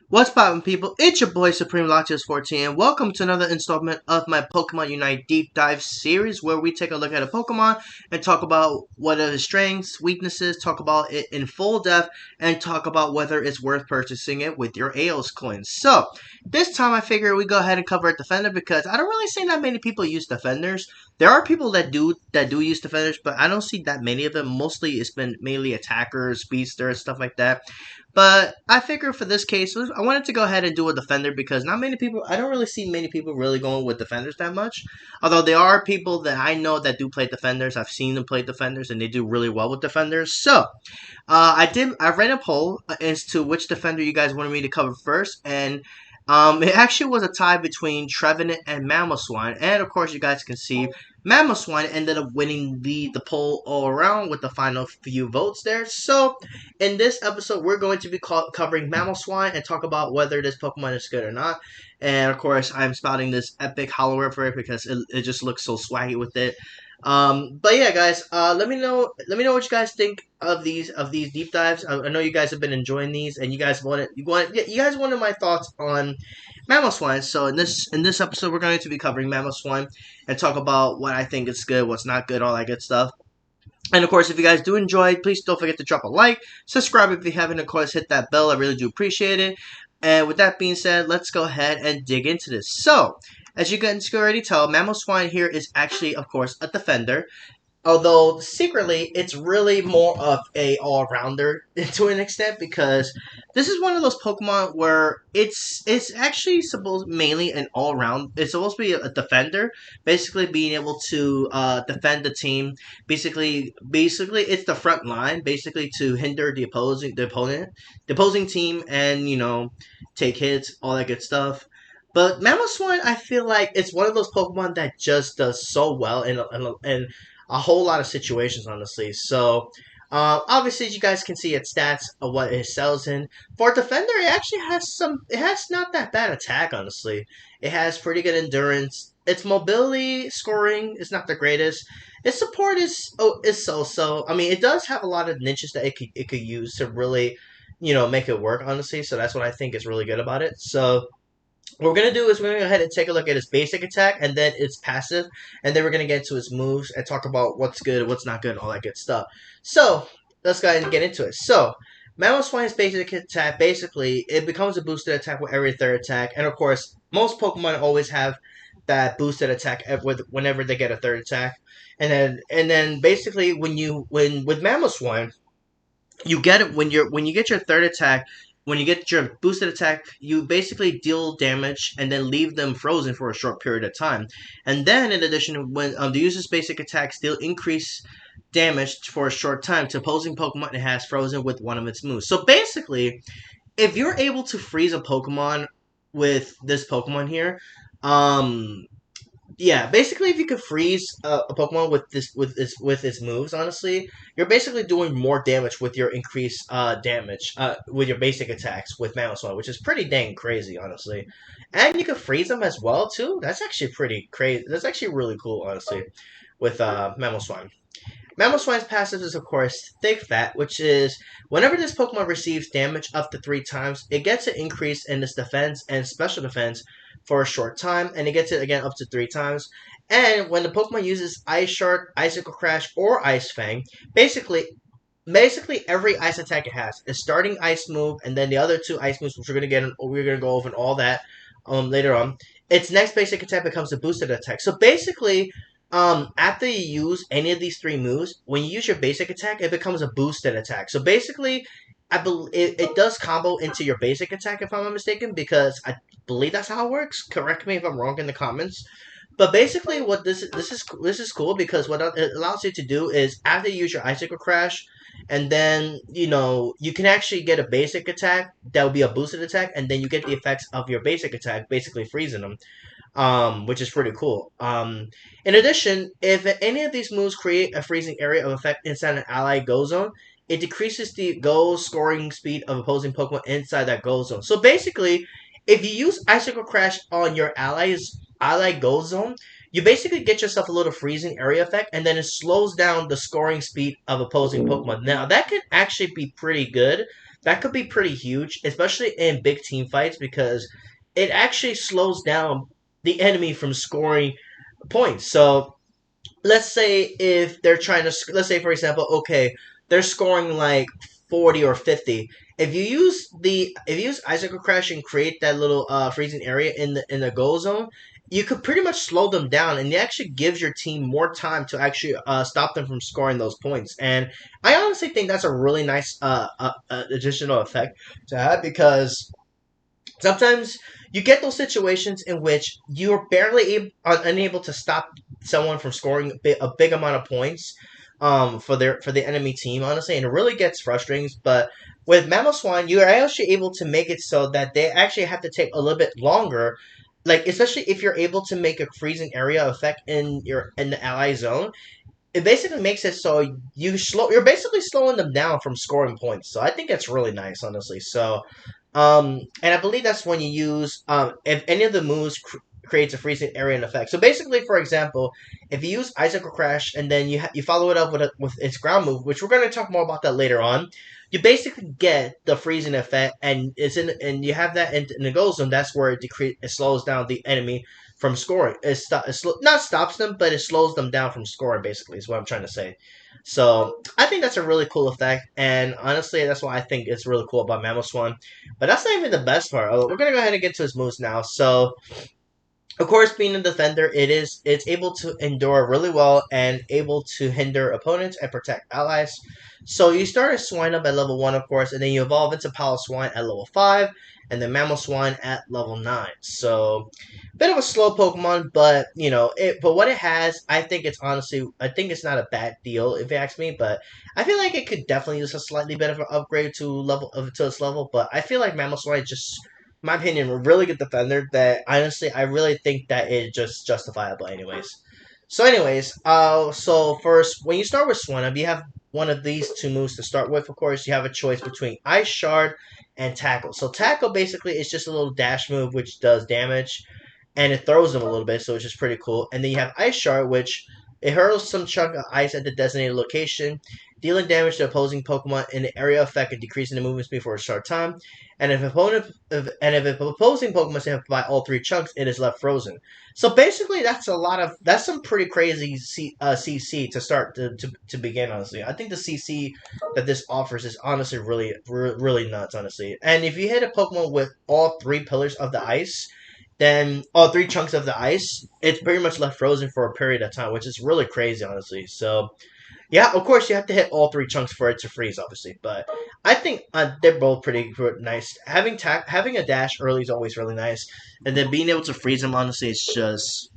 What's poppin', people? It's your boy Supreme Latios14, and welcome to another installment of my Pokemon Unite Deep Dive series, where we take a look at a Pokemon and talk about what are his strengths, weaknesses, talk about it in full depth, and talk about whether it's worth purchasing it with your Aeos coins. So, this time I figure we go ahead and cover a defender because I don't really see that many people use defenders. There are people that do use defenders, but I don't see that many of them. Mostly it's been mainly attackers, speedsters, stuff like that. But I figure for this case, I wanted to go ahead and do a defender because not many people, I don't really see many people really going with defenders that much. Although there are people that I know that do play defenders. I've seen them play defenders and they do really well with defenders. So, I ran a poll as to which defender you guys wanted me to cover first, and it actually was a tie between Trevenant and Mamoswine, and of course you guys can see Mamoswine ended up winning the poll all around with the final few votes there. So in this episode, we're going to be covering Mamoswine and talk about whether this Pokemon is good or not. And of course, I'm spouting this epic hollow for it because it just looks so swaggy with it. But yeah, guys, let me know what you guys think of these deep dives. I know you guys have been enjoying these, and you guys wanted my thoughts on Mamoswine. So in this episode, we're going to be covering Mamoswine and talk about what I think is good, what's not good, all that good stuff. And of course, if you guys do enjoy, please don't forget to drop a like, subscribe if you haven't, of course, hit that bell. I really do appreciate it. And with that being said, let's go ahead and dig into this. So, as you guys can already tell, Mamoswine here is actually, of course, a defender. Although secretly, it's really more of a all-rounder to an extent because this is one of those Pokemon where it's actually supposed mainly an all-round. It's supposed to be a defender, basically being able to defend the team. Basically, it's the front line, basically to hinder the opposing team, and take hits, all that good stuff. But Mamoswine, I feel like it's one of those Pokemon that just does so well in a whole lot of situations, honestly. So, obviously, as you guys can see its stats of what it sells in. For defender, it actually has some. It has not that bad attack, honestly. It has pretty good endurance. Its mobility scoring is not the greatest. Its support is so. I mean, it does have a lot of niches that it could use to really, make it work, honestly. So that's what I think is really good about it. So what we're going to do is we're going to go ahead and take a look at its basic attack and then its passive, and then we're going to get into its moves and talk about what's good, what's not good, and all that good stuff. So, let's go ahead and get into it. So, Mamoswine's basic attack, basically, it becomes a boosted attack with every third attack, and of course, most Pokemon always have that boosted attack whenever they get a third attack. And then basically when with Mamoswine, you get it when you get your third attack. When you get your boosted attack, you basically deal damage and then leave them frozen for a short period of time. And then, in addition, when the user's basic attacks still increase damage for a short time to opposing Pokemon it has frozen with one of its moves. So basically, if you're able to freeze a Pokemon with this Pokemon here, um, yeah, basically, if you could freeze a Pokemon with its moves, honestly, you're basically doing more damage with your increased damage with your basic attacks with Mamoswine, which is pretty dang crazy, honestly. And you can freeze them as well too. That's actually pretty crazy. That's actually really cool, honestly, with Mamoswine. Mamoswine's passive is, of course, Thick Fat, which is whenever this Pokemon receives damage up to 3 times, it gets an increase in its defense and special defense for a short time, and it gets it again up to 3 times. And when the Pokemon uses Ice Shard, Icicle Crash, or Ice Fang, basically every ice attack it has is starting ice move, and then the other two ice moves, which we're gonna go over and all that later on. Its next basic attack becomes a boosted attack. So basically, after you use any of these 3 moves, when you use your basic attack, it becomes a boosted attack. So basically, I believe it does combo into your basic attack if I'm not mistaken, because I believe that's how it works. Correct me if I'm wrong in the comments. But basically, what this is cool because what it allows you to do is after you use your Icicle Crash, and then you can actually get a basic attack that will be a boosted attack, and then you get the effects of your basic attack, basically freezing them, which is pretty cool. In addition, if any of these moves create a freezing area of effect inside an ally go zone, it decreases the goal scoring speed of opposing Pokemon inside that goal zone. So basically, if you use Icicle Crash on your ally goal zone, you basically get yourself a little freezing area effect, and then it slows down the scoring speed of opposing Pokemon. Now, that can actually be pretty good that could be pretty huge, especially in big team fights, because it actually slows down the enemy from scoring points. So let's say if they're trying to, let's say for example, okay, they're scoring like 40 or 50. If you use icicle crash and create that little freezing area in the goal zone, you could pretty much slow them down, and it actually gives your team more time to actually stop them from scoring those points. And I honestly think that's a really nice additional effect to have, because sometimes you get those situations in which you're unable to stop someone from scoring a big amount of points for the enemy team, honestly, and it really gets frustrating. But with Mamoswine, you are actually able to make it so that they actually have to take a little bit longer. Like, especially if you're able to make a freezing area effect in the ally zone, it basically makes it so you're basically slowing them down from scoring points. So I think that's really nice, honestly. So and I believe that's when you use if any of the moves creates a freezing area in effect. So basically, for example, if you use Icicle Crash and then you follow it up with its ground move, which we're going to talk more about that later on, you basically get the freezing effect, and you have that in the goal zone. That's where it slows down the enemy from scoring. Not stops them, but it slows them down from scoring. Basically, is what I'm trying to say. So I think that's a really cool effect, and honestly, that's why I think it's really cool about Mamoswine. But that's not even the best part. We're gonna go ahead and get to his moves now. So of course, being a defender, it's able to endure really well and able to hinder opponents and protect allies. So you start as Swine up at level 1, of course, and then you evolve into Swine at level 5, and then Mamoswine at level 9. So bit of a slow Pokemon, but but what it has, I think it's not a bad deal if you ask me, but I feel like it could definitely use a slightly bit of an upgrade to its level, but I feel like Mamoswine just, my opinion, a really good defender that honestly I really think that it's just justifiable anyways. So first, when you start with Swinub, you have one of these two moves to start with. Of course, you have a choice between Ice Shard and Tackle. So Tackle basically is just a little dash move which does damage, and it throws them a little bit, so it's just pretty cool. And then you have Ice Shard, which it hurls some chunk of ice at the designated location, dealing damage to opposing Pokemon in the area effect and decreasing the movement speed for a short time. And if if opposing Pokemon is hit by all three chunks, it is left frozen. So basically, that's some pretty crazy CC to start to begin. Honestly, I think the CC that this offers is honestly really nuts. Honestly, and if you hit a Pokemon with all three pillars of the ice, then all three chunks of the ice, it's pretty much left frozen for a period of time, which is really crazy, honestly. So yeah, of course you have to hit all three chunks for it to freeze, obviously. But I think they're both pretty nice. Having a dash early is always really nice, and then being able to freeze them, honestly, it's just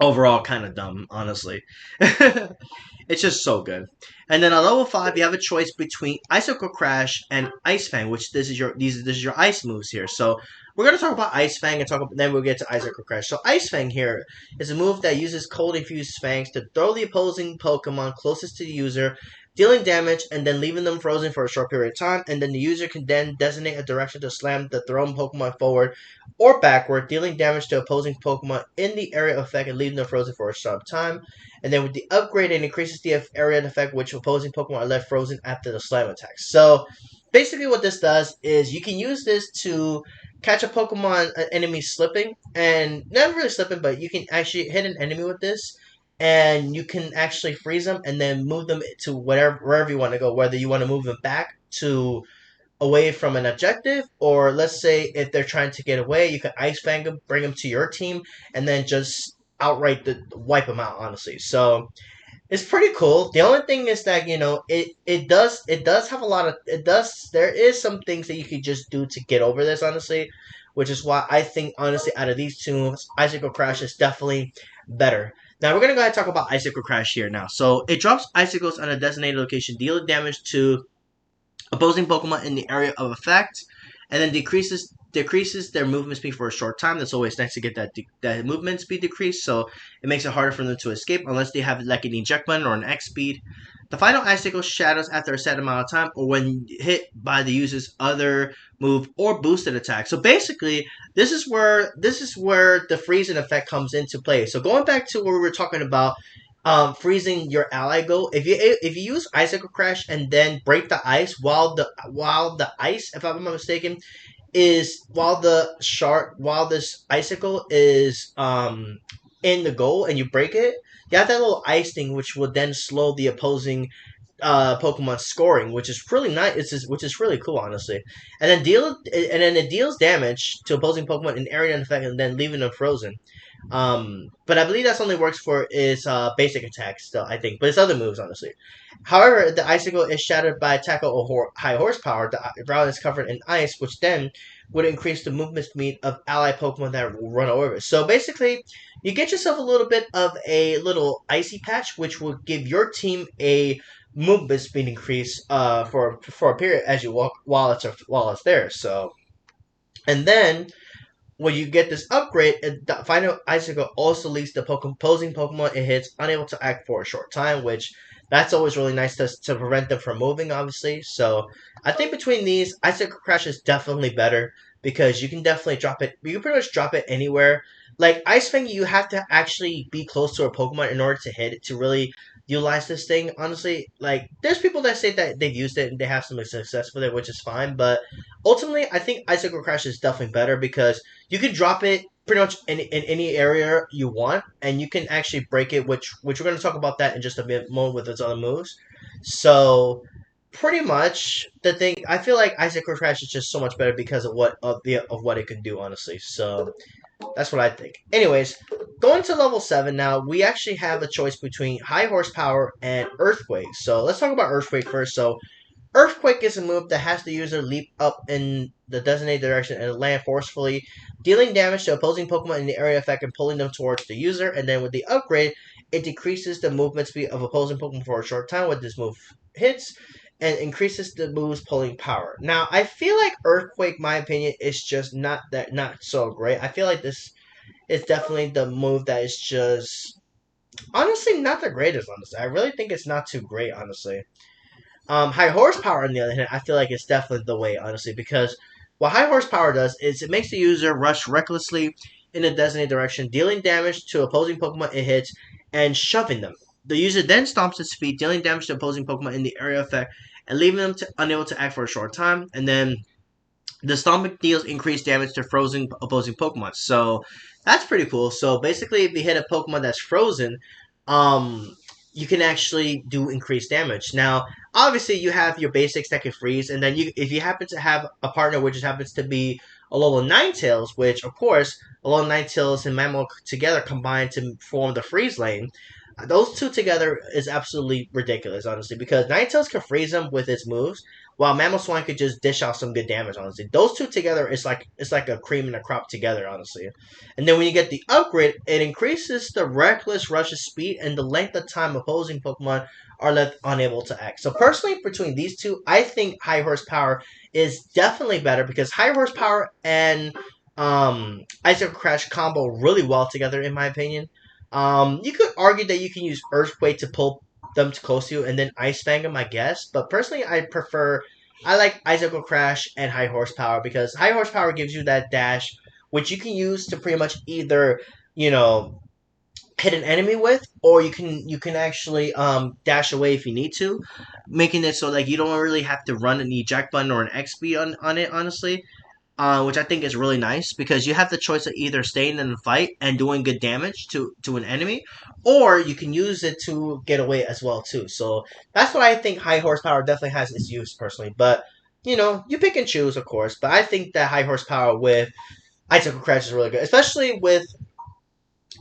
overall kind of dumb, honestly. It's just so good. And then at level 5, you have a choice between Icicle Crash and Ice Fang, which this is your ice moves here. So we're gonna talk about Ice Fang and then we'll get to Icicle Crash. So Ice Fang here is a move that uses cold infused fangs to throw the opposing Pokemon closest to the user, dealing damage and then leaving them frozen for a short period of time. And then the user can then designate a direction to slam the thrown Pokemon forward or backward, dealing damage to opposing Pokemon in the area of effect and leaving them frozen for a short time. And then with the upgrade, it increases the area of effect which opposing Pokemon are left frozen after the slam attack. So basically what this does is you can use this to catch a Pokemon enemy slipping, and not really slipping, but you can actually hit an enemy with this, and you can actually freeze them and then move them to wherever you want to go, whether you want to move them back to away from an objective, or let's say if they're trying to get away, you can Ice Fang them, bring them to your team, and then just outright wipe them out, honestly. So it's pretty cool. The only thing is that it does have a lot of there is some things that you could just do to get over this, honestly, which is why I think honestly out of these two moves, Icicle Crash is definitely better. Now we're gonna go ahead and talk about Icicle Crash here now. So it drops icicles on a designated location, dealing damage to opposing Pokemon in the area of effect, and then decreases their movement speed for a short time. That's always nice to get that movement speed decrease, so it makes it harder for them to escape unless they have like an eject button or an X speed. The final icicle shadows after a set amount of time or when hit by the user's other move or boosted attack. So basically, this is where the freezing effect comes into play. So going back to what we were talking about freezing your ally go. If you use Icicle Crash and then break the ice while the ice, if I'm not mistaken, is while this icicle is in the goal and you break it, you have that little ice thing which will then slow the opposing Pokemon scoring, which is really nice. Which is really cool, honestly. And then it deals damage to opposing Pokemon in area and effect, and then leaving them frozen. But I believe that's only works for its basic attacks, still, I think. But it's other moves, honestly. However, the icicle is shattered by attack of high horsepower. The ground is covered in ice, which then would increase the movement speed of ally Pokemon that will run over it. So basically, you get yourself a little bit of a little icy patch, which will give your team a movement speed increase for a period as you walk while it's there. So, and then when you get this upgrade, the final icicle also leaves the opposing Pokemon it hits unable to act for a short time, which that's always really nice to prevent them from moving, obviously. So I think between these, Icicle Crash is definitely better because you can definitely drop it. You can pretty much drop it anywhere. Like Ice Fang, you have to actually be close to a Pokemon in order to hit it to really utilize this thing. Honestly, like there's people that say that they've used it and they have some success with it, which is fine. But ultimately, I think Icicle Crash is definitely better because you can drop it pretty much in any area you want, and you can actually break it, which we're going to talk about that in just a bit more with its other moves. So pretty much the thing I feel like Icicle Crash is just so much better because of what it can do, honestly. So that's what I think. Anyways, going to level 7 now, we actually have a choice between High Horsepower and Earthquake. So let's talk about Earthquake first. So Earthquake is a move that has the user leap up in the designated direction and land forcefully, dealing damage to opposing Pokemon in the area effect and pulling them towards the user. And then with the upgrade, it decreases the movement speed of opposing Pokemon for a short time when this move hits, and increases the move's pulling power. Now, I feel like Earthquake, my opinion, is just not so great. I feel like this is definitely the move that is just honestly not the greatest. Honestly, I really think it's not too great. Honestly. High horsepower, on the other hand, I feel like it's definitely the way, honestly, because what high horsepower does is it makes the user rush recklessly in a designated direction, dealing damage to opposing Pokemon it hits and shoving them. The user then stomps its feet, dealing damage to opposing Pokemon in the area effect and leaving them unable to act for a short time. And then the stomping deals increased damage to frozen opposing Pokemon. So that's pretty cool. So basically, if you hit a Pokemon that's frozen, um, you can actually do increased damage. Now, obviously, you have your basics that can freeze, and then if you happen to have a partner which happens to be a level 9 which of course a level 9 and Mammal together combine to form the freeze lane. Those two together is absolutely ridiculous, honestly, because Ninetales can freeze them with its moves, while Mamoswine could just dish out some good damage, honestly. Those two together is like a cream and a crop together, honestly. And then when you get the upgrade, it increases the Reckless Rush's speed and the length of time opposing Pokemon are left unable to act. So personally, between these two, I think High Horsepower is definitely better because High Horsepower and Icicle Crash combo really well together, in my opinion. You could argue that you can use Earthquake to pull them close to you and then Ice Fang them, I guess. But personally, I like Icicle Crash and High Horsepower because High Horsepower gives you that dash, which you can use to pretty much either, you know, hit an enemy with, or you can actually dash away if you need to, making it so like you don't really have to run an eject button or an X speed on it, honestly, which I think is really nice because you have the choice of either staying in the fight and doing good damage to an enemy, or you can use it to get away as well too. So that's what I think High Horsepower definitely has its use personally. But you pick and choose, of course. But I think that High Horsepower with Icicle Crash is really good, especially with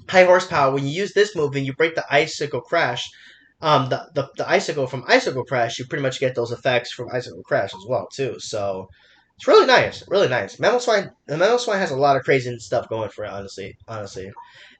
High Horsepower. When you use this move and you break the Icicle Crash, the icicle from Icicle Crash, you pretty much get those effects from Icicle Crash as well too. So it's really nice, really nice. Mamoswine has a lot of crazy stuff going for it, honestly.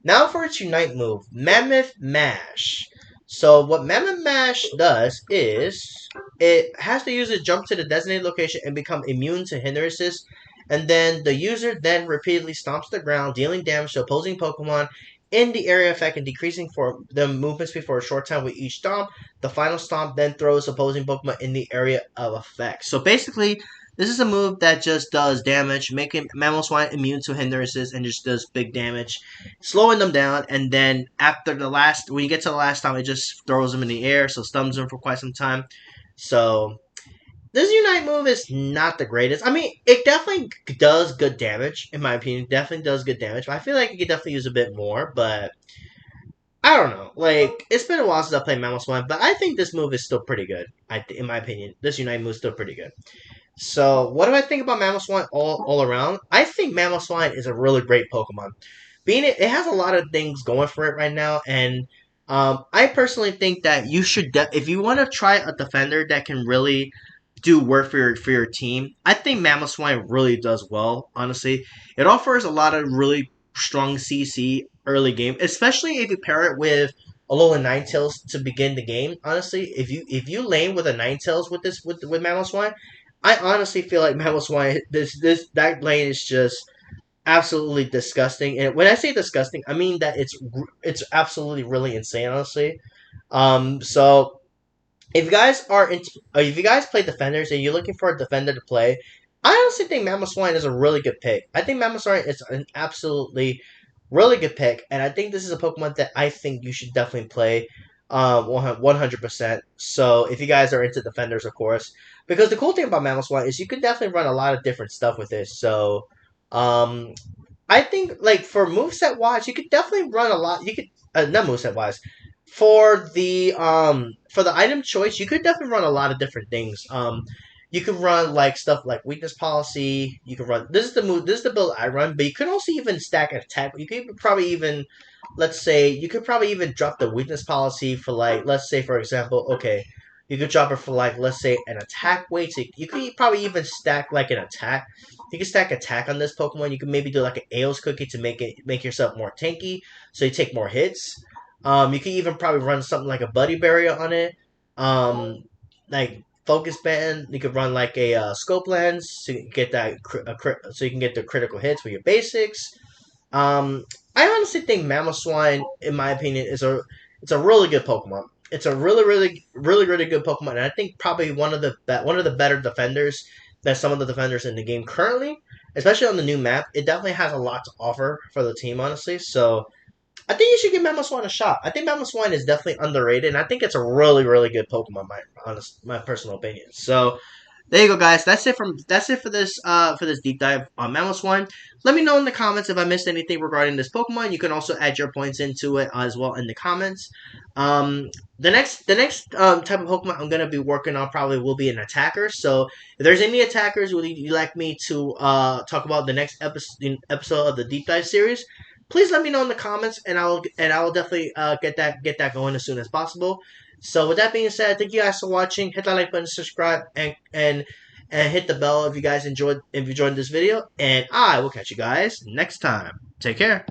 Now for its Unite move, Mammoth Mash. So what Mammoth Mash does is it has the user jump to the designated location and become immune to hindrances, and then the user then repeatedly stomps the ground, dealing damage to opposing Pokemon in the area effect and decreasing for the movement speed for a short time with each stomp. The final stomp then throws opposing Pokemon in the area of effect. So basically, This is a move that just does damage, making Mamoswine immune to hindrances and just does big damage, slowing them down. And then after the last, when you get to the last time, it just throws them in the air, so stuns them for quite some time. So this Unite move is not the greatest. I mean, it definitely does good damage, in my opinion. Definitely does good damage. But I feel like it could definitely use a bit more, but I don't know. Like, it's been a while since I played Mamoswine, but I think this move is still pretty good. In my opinion, this Unite move is still pretty good. So, what do I think about Mamoswine all around? I think Mamoswine is a really great Pokemon. Being it has a lot of things going for it right now, and I personally think that you should, if you want to try a defender that can really do work for your team, I think Mamoswine really does well. Honestly, it offers a lot of really strong CC early game, especially if you pair it with a little Ninetales to begin the game. Honestly, if you lane with a Ninetales with Mamoswine, I honestly feel like Mamoswine this that lane is just absolutely disgusting. And when I say disgusting, I mean that it's absolutely really insane. Honestly, so if you guys play defenders and you're looking for a defender to play, I honestly think Mamoswine is a really good pick. I think Mamoswine is an absolutely really good pick, and I think this is a Pokemon that I think you should definitely play 100%. So if you guys are into defenders, of course, because the cool thing about Mamoswine is you can definitely run a lot of different stuff with this. So um, I think like for moveset wise, you could definitely run a lot. You could not moveset wise. For the item choice, you could definitely run a lot of different things. You could run like stuff like weakness policy. You could run this is the move this is the build I run, but you could also even stack an attack. You could probably even let's say you could probably even drop the weakness policy for like let's say for example, okay, you could drop it for like let's say an attack weight. So you could probably even stack like an attack. You can stack attack on this Pokemon. You can maybe do like an Aeos cookie to make yourself more tanky, so you take more hits. You can even probably run something like a Buddy Barrier on it. Like Focus Band. You could run like a Scope Lens so you can get so you can get the critical hits with your basics. I honestly think Mamoswine, in my opinion, it's a really good Pokemon. It's a really good Pokemon, and I think probably one of the better defenders than some of the defenders in the game currently, especially on the new map. It definitely has a lot to offer for the team, honestly. So I think you should give Mamoswine a shot. I think Mamoswine is definitely underrated, and I think it's a really good Pokemon. My personal opinion. So there you go, guys. That's it for this deep dive on Mamoswine. Let me know in the comments if I missed anything regarding this Pokemon. You can also add your points into it as well in the comments. Um, the next type of Pokemon I'm gonna be working on probably will be an attacker. So if there's any attackers you'd like me to talk about the next episode of the deep dive series, please let me know in the comments, and I will definitely get that going as soon as possible. So with that being said, thank you guys for watching. Hit that like button, subscribe, and hit the bell if you guys enjoyed this video. And I will catch you guys next time. Take care.